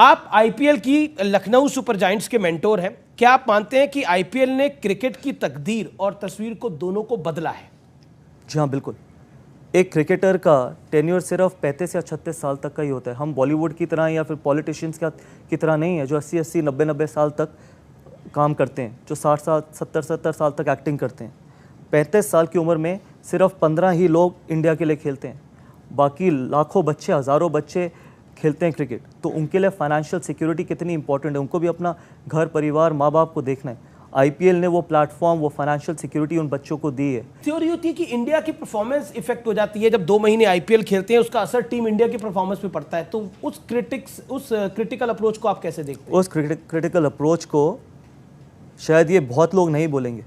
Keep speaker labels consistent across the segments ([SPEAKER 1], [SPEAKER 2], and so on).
[SPEAKER 1] आप आईपीएल की Lucknow super giants के मेंटोर हैं। क्या आप मानते हैं कि आईपीएल ने क्रिकेट की तकदीर और तस्वीर को दोनों को बदला है?
[SPEAKER 2] जी हाँ, बिल्कुल। एक क्रिकेटर का टेन्योर सिर्फ 35 या 36 साल तक का ही होता है। हम बॉलीवुड की तरह या फिर पॉलिटिशियंस की तरह नहीं है जो 80-80, 90-90 साल तक काम करते हैं, जो 60 साल 70-70 साल तक एक्टिंग करते हैं। 35 साल की उम्र में सिर्फ 15 ही लोग इंडिया के लिए खेलते हैं, बाकी लाखों बच्चे, हज़ारों बच्चे खेलते हैं क्रिकेट। तो उनके लिए फाइनेंशियल सिक्योरिटी कितनी इंपॉर्टेंट है, उनको भी अपना घर परिवार, माँ बाप को देखना है। आईपीएल ने वो प्लेटफॉर्म, वो फाइनेंशियल सिक्योरिटी उन बच्चों को दी है।
[SPEAKER 1] थ्योरी होती है कि इंडिया की परफॉर्मेंस इफेक्ट हो जाती है जब 2 महीने आईपीएल खेलते हैं, उसका असर टीम इंडिया की परफॉर्मेंस पे पड़ता है। तो उस क्रिटिकल अप्रोच को आप कैसे देखते हैं?
[SPEAKER 2] उस क्रिटिकल अप्रोच को शायद ये बहुत लोग नहीं बोलेंगे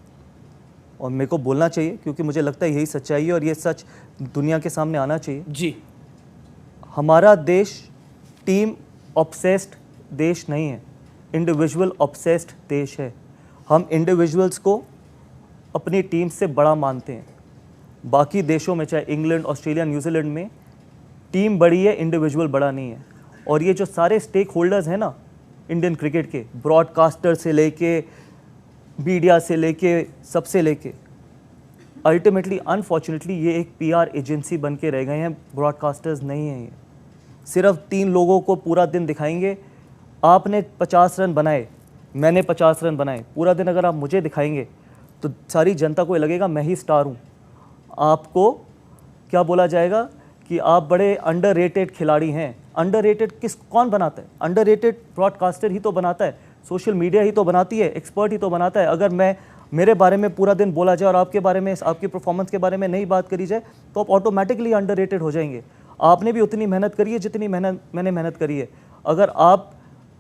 [SPEAKER 2] और मेरे को बोलना चाहिए, क्योंकि मुझे लगता है यही सच्चाई है और ये सच दुनिया के सामने आना चाहिए।
[SPEAKER 1] जी,
[SPEAKER 2] हमारा देश टीम ऑब्सेस्ड देश नहीं है, इंडिविजुअल ऑब्सेस्ड देश है। हम इंडिविजुअल्स को अपनी टीम से बड़ा मानते हैं। बाकी देशों में, चाहे इंग्लैंड, ऑस्ट्रेलिया, न्यूजीलैंड में टीम बड़ी है, इंडिविजुअल बड़ा नहीं है। और ये जो सारे स्टेक होल्डर्स हैं ना इंडियन क्रिकेट के, ब्रॉडकास्टर से लेके मीडिया से लेके सबसे लेके, अल्टीमेटली अनफॉर्चुनेटली ये एक पीआर एजेंसी बन के रह गए हैं। ब्रॉडकास्टर्स नहीं हैं, ये सिर्फ 3 लोगों को पूरा दिन दिखाएंगे। आपने 50 रन बनाए, मैंने 50 रन बनाए, पूरा दिन अगर आप मुझे दिखाएंगे तो सारी जनता को ये लगेगा मैं ही स्टार हूँ। आपको क्या बोला जाएगा कि आप बड़े अंडररेटेड खिलाड़ी हैं। अंडररेटेड कौन बनाता है? अंडररेटेड ब्रॉडकास्टर ही तो बनाता है, सोशल मीडिया ही तो बनाती है, एक्सपर्ट ही तो बनाता है। अगर मेरे बारे में पूरा दिन बोला जाए और आपके बारे में, आपकी परफॉर्मेंस के बारे में नहीं बात करी जाए, तो आप ऑटोमेटिकली अंडररेटेड हो जाएंगे। आपने भी उतनी मेहनत करी है जितनी मैंने मेहनत करी है।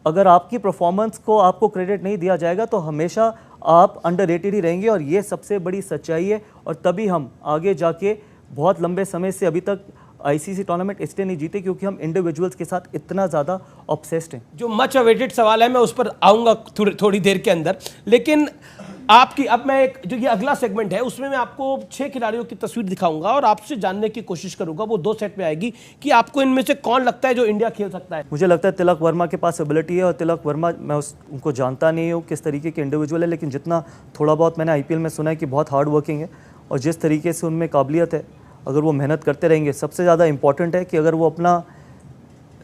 [SPEAKER 2] अगर आपकी परफॉर्मेंस को आपको क्रेडिट नहीं दिया जाएगा तो हमेशा आप अंडररेटेड ही रहेंगे, और ये सबसे बड़ी सच्चाई है। और तभी हम आगे जाके बहुत लंबे समय से अभी तक आईसीसी टूर्नामेंट इसलिए नहीं जीते क्योंकि हम इंडिविजुअल्स के साथ इतना ज़्यादा ऑब्सेस्ड हैं।
[SPEAKER 1] जो मच अवेटेड सवाल है मैं उस पर आऊँगा थोड़ी देर के अंदर, लेकिन आपकी अब मैं जो ये अगला सेगमेंट है उसमें मैं आपको 6 खिलाड़ियों की तस्वीर दिखाऊंगा और आपसे जानने की कोशिश करूंगा, वो 2 सेट में आएगी, कि आपको इनमें से कौन लगता है जो इंडिया खेल सकता है।
[SPEAKER 2] मुझे लगता है तिलक वर्मा के पास एबिलिटी है, और तिलक वर्मा, मैं उनको जानता नहीं हूँ किस तरीके के इंडिविजुअल है, लेकिन जितना थोड़ा बहुत मैंने आईपीएल में सुना है कि बहुत हार्ड वर्किंग है, और जिस तरीके से उनमें काबिलियत है, अगर वो मेहनत करते रहेंगे। सबसे ज़्यादा इंपॉर्टेंट है कि अगर वो अपना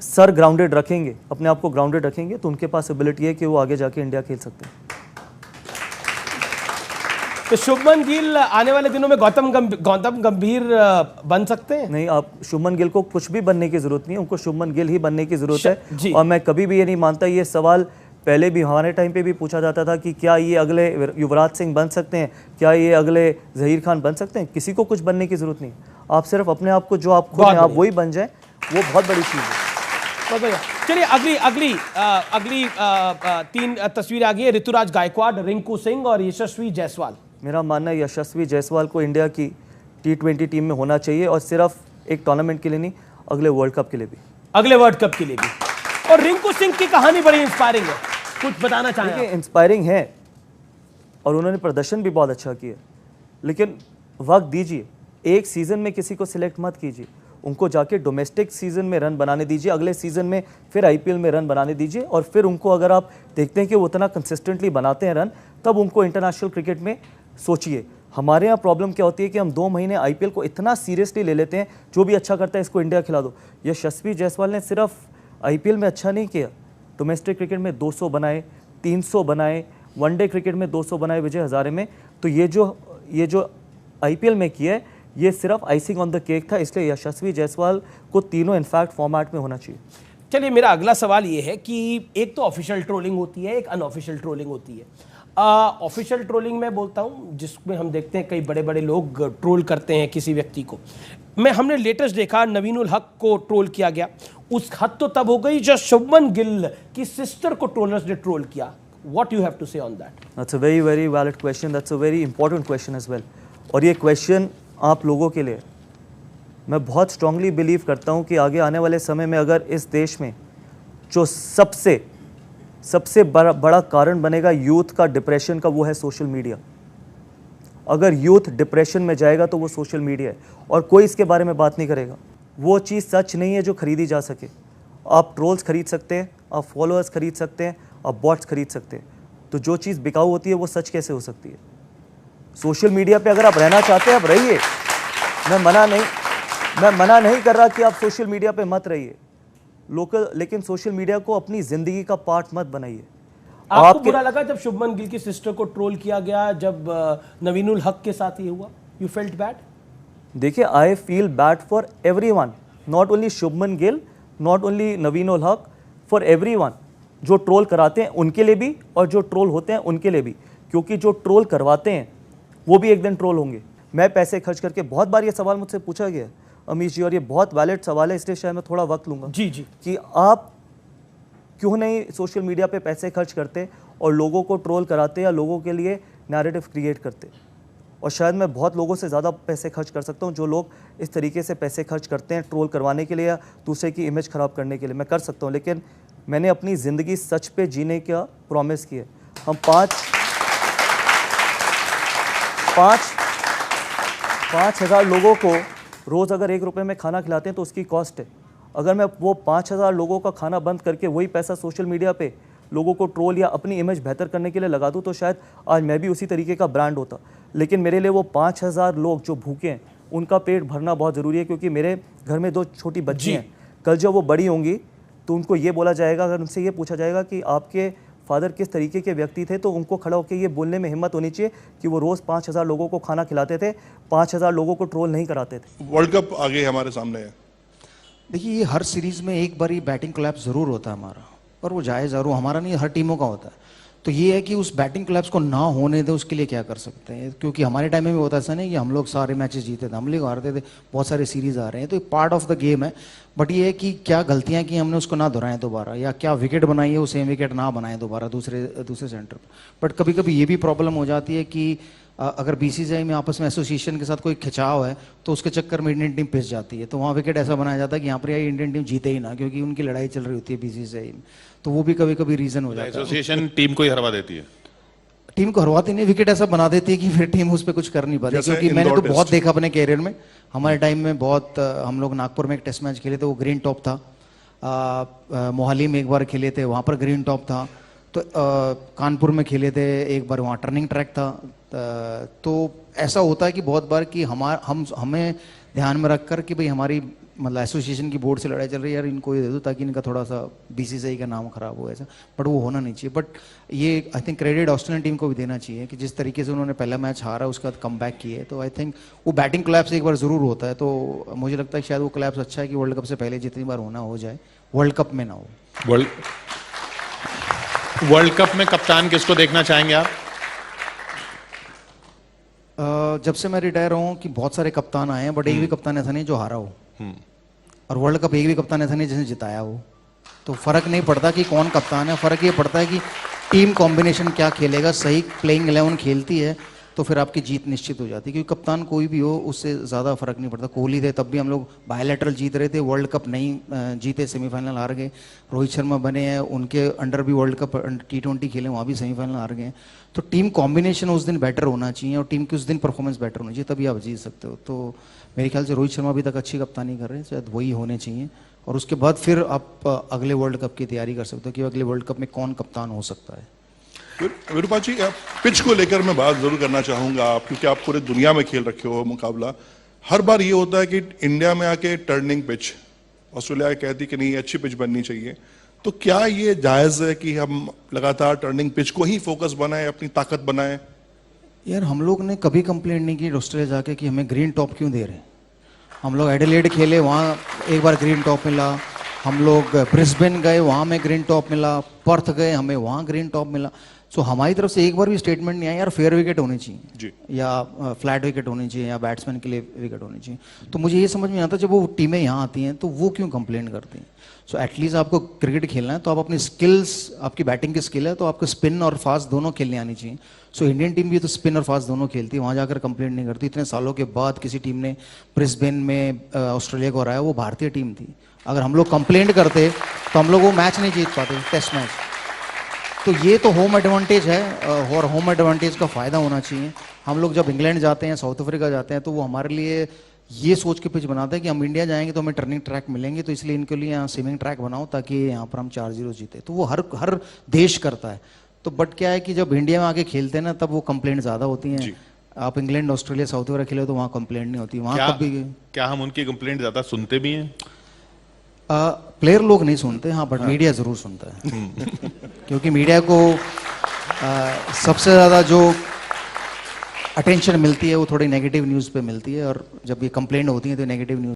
[SPEAKER 2] सर ग्राउंडेड रखेंगे, अपने आप को ग्राउंडेड रखेंगे, तो उनके पास एबिलिटी है कि वो आगे जाके इंडिया खेल सकते हैं।
[SPEAKER 1] तो शुभमन गिल आने वाले दिनों में गौतम गंभीर बन सकते हैं?
[SPEAKER 2] नहीं, आप शुभमन गिल को कुछ भी बनने की जरूरत नहीं है, उनको शुभमन गिल ही बनने की जरूरत है। और मैं कभी भी ये नहीं मानता, ये सवाल पहले भी हमारे टाइम पे भी पूछा जाता था कि क्या ये अगले युवराज सिंह बन सकते हैं, क्या ये अगले जहीर खान बन सकते हैं। किसी को कुछ बनने की जरूरत नहीं, आप सिर्फ अपने आप को जो आप खुद हैं आप वही बन जाए, वो बहुत बड़ी चीज़ है।
[SPEAKER 1] चलिए अगली 3 तस्वीरें आ गई है। ऋतुराज गायकवाड़, रिंकू सिंह और यशस्वी जायसवाल।
[SPEAKER 2] मेरा मानना है यशस्वी जायसवाल को इंडिया की T20 टीम में होना चाहिए, और सिर्फ एक टूर्नामेंट के लिए नहीं, अगले वर्ल्ड कप के लिए भी।
[SPEAKER 1] अगले वर्ल्ड कप के लिए भी। और रिंकू सिंह की कहानी बड़ी इंस्पायरिंग है, कुछ बताना चाहेंगे?
[SPEAKER 2] इंस्पायरिंग है और उन्होंने प्रदर्शन भी बहुत अच्छा किया, लेकिन वक्त दीजिए। एक सीज़न में किसी को सिलेक्ट मत कीजिए, उनको जाके डोमेस्टिक सीज़न में रन बनाने दीजिए, अगले सीज़न में फिर आईपीएल में रन बनाने दीजिए, और फिर उनको अगर आप देखते हैं कि वो उतना कंसिस्टेंटली बनाते हैं रन, तब उनको इंटरनेशनल क्रिकेट में सोचिए। हमारे यहाँ प्रॉब्लम क्या होती है कि हम 2 महीने आईपीएल को इतना सीरियसली ले लेते हैं, जो भी अच्छा करता है इसको इंडिया खिला दो। यशस्वी जायसवाल ने सिर्फ आईपीएल में अच्छा नहीं किया, डोमेस्टिक क्रिकेट में 200 बनाए, 300 बनाए, वनडे क्रिकेट में 200 बनाए विजय हजारे में। तो ये जो आईपीएल में किया है, ये सिर्फ आइसिंग ऑन द केक था, इसलिए यशस्वी जायसवाल को तीनों इनफैक्ट फॉर्मेट में होना चाहिए।
[SPEAKER 1] चलिए, मेरा अगला सवाल ये है कि एक तो ऑफिशियल ट्रोलिंग होती है, एक अनऑफिशियल ट्रोलिंग होती है। ऑफिशियल ट्रोलिंग मैं बोलता हूँ जिसमें हम देखते हैं कई बड़े बड़े लोग ट्रोल करते हैं किसी व्यक्ति को। हमने लेटेस्ट देखा नवीन उल हक को ट्रोल किया गया। उस हद तो तब हो गई जब शुभमन गिल की सिस्टर को ट्रोलर्स ने ट्रोल किया। What you have to say on that?
[SPEAKER 2] That's a very very valid question. That's a very important question as well. और ये क्वेश्चन आप लोगों के लिए, मैं बहुत स्ट्रांगली बिलीव करता हूँ कि आगे आने वाले समय में अगर इस देश में जो सबसे बड़ा कारण बनेगा यूथ का, डिप्रेशन का, वो है सोशल मीडिया। अगर यूथ डिप्रेशन में जाएगा तो वो सोशल मीडिया है, और कोई इसके बारे में बात नहीं करेगा। वो चीज़ सच नहीं है जो खरीदी जा सके। आप ट्रोल्स खरीद सकते हैं, आप फॉलोअर्स खरीद सकते हैं, आप बॉट्स खरीद सकते हैं। तो जो चीज़ बिकाऊ होती है वो सच कैसे हो सकती है? सोशल मीडिया पे अगर आप रहना चाहते हैं आप रहिए, मैं मना नहीं कर रहा कि आप सोशल मीडिया पे मत रहिए लेकिन सोशल मीडिया को अपनी ज़िंदगी का पार्ट मत बनाइए।
[SPEAKER 1] आपको बुरा लगा जब शुभमन गिल की सिस्टर को ट्रोल किया गया, जब नवीनुल हक के साथ ये हुआ? You felt bad?
[SPEAKER 2] देखिए, I feel bad for everyone, not only Shubman Gill, not only Naveenul Haq, for everyone. जो ट्रोल कराते हैं उनके लिए भी और जो ट्रोल होते हैं उनके लिए भी, क्योंकि जो ट्रोल करवाते हैं वो भी एक दिन ट्रोल होंगे। मैं पैसे खर्च करके, बहुत बार ये सवाल मुझसे पूछा गया अमीश जी, और ये बहुत वैलिड सवाल है, इसलिए शायद मैं थोड़ा वक्त लूँगा
[SPEAKER 1] जी
[SPEAKER 2] कि आप क्यों नहीं सोशल मीडिया पे पैसे खर्च करते और लोगों को ट्रोल कराते या लोगों के लिए नैरेटिव क्रिएट करते। और शायद मैं बहुत लोगों से ज़्यादा पैसे खर्च कर सकता हूँ जो लोग इस तरीके से पैसे खर्च करते हैं ट्रोल करवाने के लिए या दूसरे की इमेज ख़राब करने के लिए, मैं कर सकता हूँ। लेकिन मैंने अपनी ज़िंदगी सच पे जीने का प्रॉमिस किया। हम 5,000 लोगों को रोज़ अगर 1 रुपये में खाना खिलाते हैं तो उसकी कॉस्ट है। अगर मैं वो 5,000 लोगों का खाना बंद करके वही पैसा सोशल मीडिया पे लोगों को ट्रोल या अपनी इमेज बेहतर करने के लिए लगा दूँ तो शायद आज मैं भी उसी तरीके का ब्रांड होता। लेकिन मेरे लिए वो 5,000 लोग जो भूखे हैं उनका पेट भरना बहुत ज़रूरी है, क्योंकि मेरे घर में 2 छोटी बच्ची हैं। कल जब वो बड़ी होंगी तो उनको ये बोला जाएगा, अगर उनसे ये पूछा जाएगा कि आपके फादर किस तरीके के व्यक्ति थे, तो उनको खड़ा होकर ये बोलने में हिम्मत होनी चाहिए कि वो रोज़ 5,000 लोगों को खाना खिलाते थे, 5,000 लोगों को ट्रोल नहीं कराते थे।
[SPEAKER 3] वर्ल्ड कप आगे हमारे सामने है।
[SPEAKER 4] देखिए, ये हर सीरीज में एक बार ही बैटिंग कोलैप्स ज़रूर होता है हमारा, पर वो जायज़ ज़रूर, हमारा नहीं, हर टीमों का होता है। तो ये है कि उस बैटिंग कोलैप्स को ना होने दे, उसके लिए क्या कर सकते हैं। क्योंकि हमारे टाइम में भी होता ऐसा नहीं कि हम लोग सारे मैचेस जीते थे, हम लोग हारते थे, बहुत सारे सीरीज आ रहे हैं, तो एक पार्ट ऑफ द गेम है। बट ये है कि क्या गलतियां की हमने उसको ना दोहराएं दोबारा, या क्या विकेट बनाई है वो सेम विकेट ना बनाएं दोबारा दूसरे सेंटर पर। बट कभी कभी ये भी प्रॉब्लम हो जाती है कि अगर बीसीसीआई में आपस में एसोसिएशन के साथ कोई खिंचाव है तो उसके चक्कर में इंडियन टीम पिस जाती है, तो वहाँ विकेट ऐसा बनाया जाता है कि यहाँ पर इंडियन टीम जीते ही ना, क्योंकि उनकी लड़ाई चल रही होती है बीसीसीआई में। तो वो भी कभी कभी रीजन हो जाता है।
[SPEAKER 3] एसोसिएशन टीम को ही हरवा देती है,
[SPEAKER 4] टीम को हरवाती नहीं, विकेट ऐसा बना देती है कि फिर टीम उस पर कुछ कर नहीं पाती। क्योंकि मैंने तो बहुत देखा अपने कैरियर में, हमारे टाइम में बहुत, हम लोग नागपुर में एक टेस्ट मैच खेले थे, वो ग्रीन टॉप था। मोहाली में एक बार खेले थे, वहाँ पर ग्रीन टॉप था। तो कानपुर में खेले थे एक बार, वहाँ टर्निंग ट्रैक था। तो ऐसा होता है कि बहुत बार कि हमें ध्यान में रखकर कि भाई हमारी मतलब एसोसिएशन की बोर्ड से लड़ाई चल रही है, यार इनको ये दे दो ताकि इनका थोड़ा सा बीसीसीआई का नाम खराब हो, ऐसा। बट वो होना नहीं चाहिए। बट ये I think credit Australian team को भी देना चाहिए कि जिस तरीके से उन्होंने पहला मैच हारा उसके बाद कम बैक किए, तो आई थिंक वो बैटिंग कोलैप्स एक बार ज़रूर होता है। तो मुझे लगता है शायद वो कोलैप्स अच्छा है कि वर्ल्ड कप से पहले जितनी बार होना हो जाए, वर्ल्ड कप में ना हो।
[SPEAKER 3] वर्ल्ड कप में कप्तान किसको देखना चाहेंगे आप?
[SPEAKER 4] जब से मैं रिटायर हूँ कि बहुत सारे कप्तान आए हैं, बट एक भी कप्तान ऐसा नहीं जो हारा हो, और वर्ल्ड कप एक भी कप्तान ऐसा नहीं जिसने जिताया हो। तो फर्क नहीं पड़ता कि कौन कप्तान है, फर्क ये पड़ता है कि टीम कॉम्बिनेशन क्या खेलेगा। सही प्लेइंग 11 खेलती है तो फिर आपकी जीत निश्चित हो जाती है, क्योंकि कप्तान कोई भी हो उससे ज़्यादा फर्क नहीं पड़ता। कोहली थे तब भी हम लोग बायलैटरल जीत रहे थे, वर्ल्ड कप नहीं जीते, सेमीफाइनल हार गए। रोहित शर्मा बने हैं, उनके अंडर भी वर्ल्ड कप T20 खेले, वहाँ भी सेमीफाइनल हार गए। तो टीम कॉम्बिनेशन उस दिन बेटर होना चाहिए और टीम की उस दिन परफॉर्मेंस बेटर होनी चाहिए, तभी आप जीत सकते हो। तो मेरे ख्याल से रोहित शर्मा अभी तक अच्छी कप्तानी कर रहे हैं, शायद वही होने चाहिए। और उसके बाद फिर आप अगले वर्ल्ड कप की तैयारी कर सकते हो कि अगले वर्ल्ड कप में कौन कप्तान हो सकता है।
[SPEAKER 3] विरूपा जी, पिच को लेकर मैं बात जरूर करना चाहूंगा आप, क्योंकि आप पूरे दुनिया में खेल रखे हो मुकाबला। हर बार ये होता है कि इंडिया में आके टर्निंग पिच, ऑस्ट्रेलिया कहती कि नहीं अच्छी पिच बननी चाहिए, तो क्या ये जायज है कि हम लगातार टर्निंग पिच को ही फोकस बनाएं, अपनी ताकत बनाएं?
[SPEAKER 4] यार हम लोग ने कभी कंप्लेंट नहीं की ऑस्ट्रेलिया जाके कि हमें ग्रीन टॉप क्यों दे रहे हैं। हम लोग एडिलेड खेले, वहाँ एक बार ग्रीन टॉप मिला। हम लोग ब्रिस्बेन गए, वहाँ में ग्रीन टॉप मिला। पर्थ गए, हमें वहाँ ग्रीन टॉप मिला। सो हमारी तरफ से एक बार भी स्टेटमेंट नहीं आया यार फेयर विकेट होनी चाहिए
[SPEAKER 3] जी,
[SPEAKER 4] या फ्लैट विकेट होनी चाहिए या बैट्समैन के लिए विकेट होनी चाहिए। तो मुझे ये समझ में आता जब वो टीमें यहाँ आती हैं तो वो क्यों कंप्लेन करती हैं। सो एटलीस्ट आपको क्रिकेट खेलना है तो आप अपनी स्किल्स, आपकी बैटिंग की स्किल है तो आपको स्पिन और फास्ट दोनों खेलने आनी चाहिए। सो इंडियन टीम भी तो स्पिन और फास्ट दोनों खेलती है, वहाँ जाकर कंप्लेंट नहीं करती। इतने सालों के बाद किसी टीम ने ब्रिस्बेन में ऑस्ट्रेलिया को हराया, वो भारतीय टीम थी। अगर हम लोग कंप्लेंट करते तो हम लोग वो मैच नहीं जीत पाते, टेस्ट मैच। तो ये तो होम एडवांटेज है और होम एडवांटेज का फ़ायदा होना चाहिए। हम लोग जब इंग्लैंड जाते हैं, साउथ अफ्रीका जाते हैं, तो वो हमारे लिए ये सोच के पिच बनाता है कि हम इंडिया जाएंगे तो हमें टर्निंग ट्रैक मिलेंगे, तो इसलिए इनके लिए यहाँ स्विमिंग ट्रैक बनाओ ताकि यहाँ पर हम 4-0 जीते। तो वो हर देश करता है। तो बट क्या है कि जब इंडिया में आके खेलते हैं ना, तब वो कंप्लेंट ज़्यादा होती हैं। आप इंग्लैंड, ऑस्ट्रेलिया, साउथ वगैरह खेले तो वहाँ कंप्लेंट नहीं होती। वहाँ कभी
[SPEAKER 5] क्या हम उनकी कंप्लेंट ज़्यादा सुनते भी हैं?
[SPEAKER 4] प्लेयर लोग नहीं सुनते, हाँ, बट मीडिया ज़रूर सुनता है। क्योंकि मीडिया को सबसे ज़्यादा जो अटेंशन मिलती है वो थोड़ी नेगेटिव न्यूज़ पे मिलती है, और जब ये कंप्लेंट होती है तो नेगेटिव न्यूज़